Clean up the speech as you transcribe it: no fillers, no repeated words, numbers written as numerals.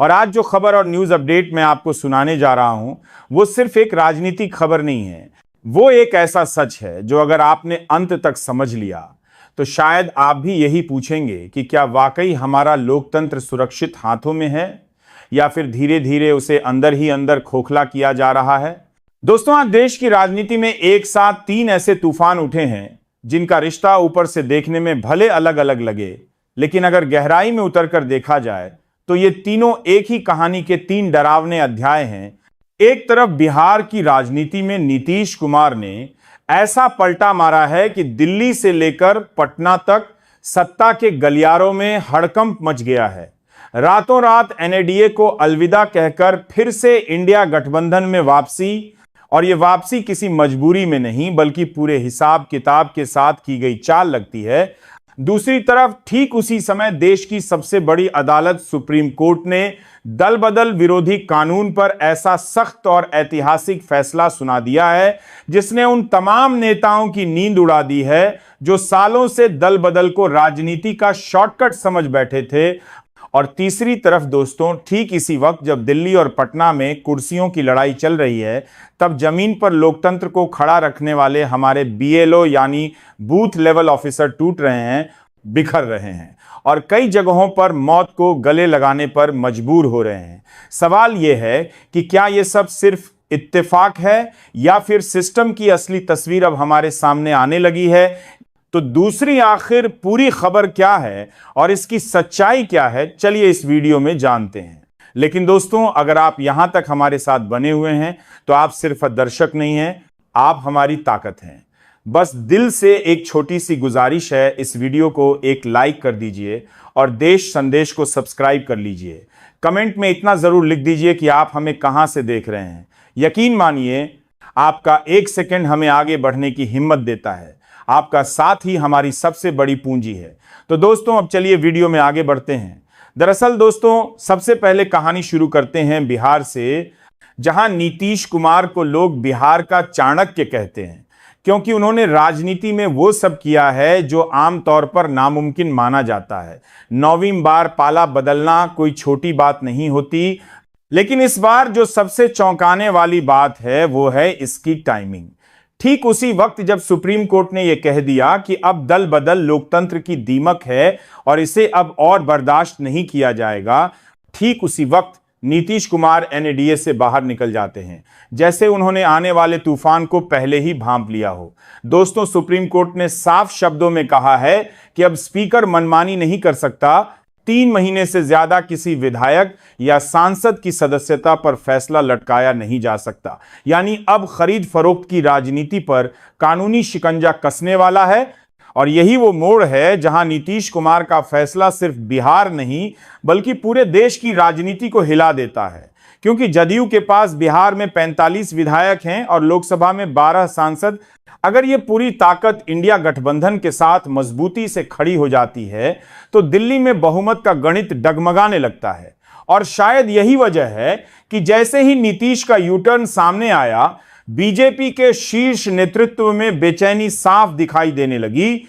और आज जो खबर और न्यूज अपडेट मैं आपको सुनाने जा रहा हूं, वो सिर्फ एक राजनीतिक खबर नहीं है। वो एक ऐसा सच है जो अगर आपने अंत तक समझ लिया तो शायद आप भी यही पूछेंगे कि क्या वाकई हमारा लोकतंत्र सुरक्षित हाथों में है या फिर धीरे धीरे उसे अंदर ही अंदर खोखला किया जा रहा है। दोस्तों, आज देश की राजनीति में एक साथ तीन ऐसे तूफान उठे हैं जिनका रिश्ता ऊपर से देखने में भले अलग अलग लगे, लेकिन अगर गहराई में उतरकर देखा जाए तो ये तीनों एक ही कहानी के तीन डरावने अध्याय हैं। एक तरफ बिहार की राजनीति में नीतीश कुमार ने ऐसा पलटा मारा है कि दिल्ली से लेकर पटना तक सत्ता के गलियारों में हड़कंप मच गया है। रातों रात एनडीए को अलविदा कहकर फिर से इंडिया गठबंधन में वापसी, और ये वापसी किसी मजबूरी में नहीं बल्कि पूरे हिसाब किताब के साथ की गई चाल लगती है। दूसरी तरफ ठीक उसी समय देश की सबसे बड़ी अदालत सुप्रीम कोर्ट ने दल बदल विरोधी कानून पर ऐसा सख्त और ऐतिहासिक फैसला सुना दिया है जिसने उन तमाम नेताओं की नींद उड़ा दी है जो सालों से दल बदल को राजनीति का शॉर्टकट समझ बैठे थे। और तीसरी तरफ दोस्तों, ठीक इसी वक्त जब दिल्ली और पटना में कुर्सियों की लड़ाई चल रही है, तब जमीन पर लोकतंत्र को खड़ा रखने वाले हमारे बीएलओ यानी बूथ लेवल ऑफिसर टूट रहे हैं, बिखर रहे हैं और कई जगहों पर मौत को गले लगाने पर मजबूर हो रहे हैं। सवाल यह है कि क्या यह सब सिर्फ इत्तेफाक है या फिर सिस्टम की असली तस्वीर अब हमारे सामने आने लगी है। तो दूसरी आखिर पूरी खबर क्या है और इसकी सच्चाई क्या है, चलिए इस वीडियो में जानते हैं। लेकिन दोस्तों, अगर आप यहां तक हमारे साथ बने हुए हैं तो आप सिर्फ दर्शक नहीं हैं, आप हमारी ताकत हैं। बस दिल से एक छोटी सी गुजारिश है, इस वीडियो को एक लाइक कर दीजिए और देश संदेश को सब्सक्राइब कर लीजिए। कमेंट में इतना जरूर लिख दीजिए कि आप हमें कहां से देख रहे हैं। यकीन मानिए, आपका एक सेकंड हमें आगे बढ़ने की हिम्मत देता है। आपका साथ ही हमारी सबसे बड़ी पूंजी है। तो दोस्तों, अब चलिए वीडियो में आगे बढ़ते हैं। दरअसल दोस्तों, सबसे पहले कहानी शुरू करते हैं बिहार से, जहां नीतीश कुमार को लोग बिहार का चाणक्य कहते हैं क्योंकि उन्होंने राजनीति में वो सब किया है जो आमतौर पर नामुमकिन माना जाता है। 9वीं बार पाला बदलना कोई छोटी बात नहीं होती, लेकिन इस बार जो सबसे चौंकाने वाली बात है वो है इसकी टाइमिंग। ठीक उसी वक्त जब सुप्रीम कोर्ट ने यह कह दिया कि अब दल बदल लोकतंत्र की दीमक है और इसे अब और बर्दाश्त नहीं किया जाएगा, ठीक उसी वक्त नीतीश कुमार एनडीए से बाहर निकल जाते हैं, जैसे उन्होंने आने वाले तूफान को पहले ही भांप लिया हो। दोस्तों, सुप्रीम कोर्ट ने साफ शब्दों में कहा है कि अब स्पीकर मनमानी नहीं कर सकता। 3 महीने से ज्यादा किसी विधायक या सांसद की सदस्यता पर फैसला लटकाया नहीं जा सकता। यानी अब खरीद फरोख्त की राजनीति पर कानूनी शिकंजा कसने वाला है। और यही वो मोड़ है जहां नीतीश कुमार का फैसला सिर्फ बिहार नहीं बल्कि पूरे देश की राजनीति को हिला देता है, क्योंकि जदयू के पास बिहार में 45 विधायक हैं और लोकसभा में 12 सांसद। अगर ये पूरी ताकत इंडिया गठबंधन के साथ मजबूती से खड़ी हो जाती है तो दिल्ली में बहुमत का गणित डगमगाने लगता है। और शायद यही वजह है कि जैसे ही नीतीश का यूटर्न सामने आया, बीजेपी के शीर्ष नेतृत्व में बेचैनी साफ दिखाई देने लगी।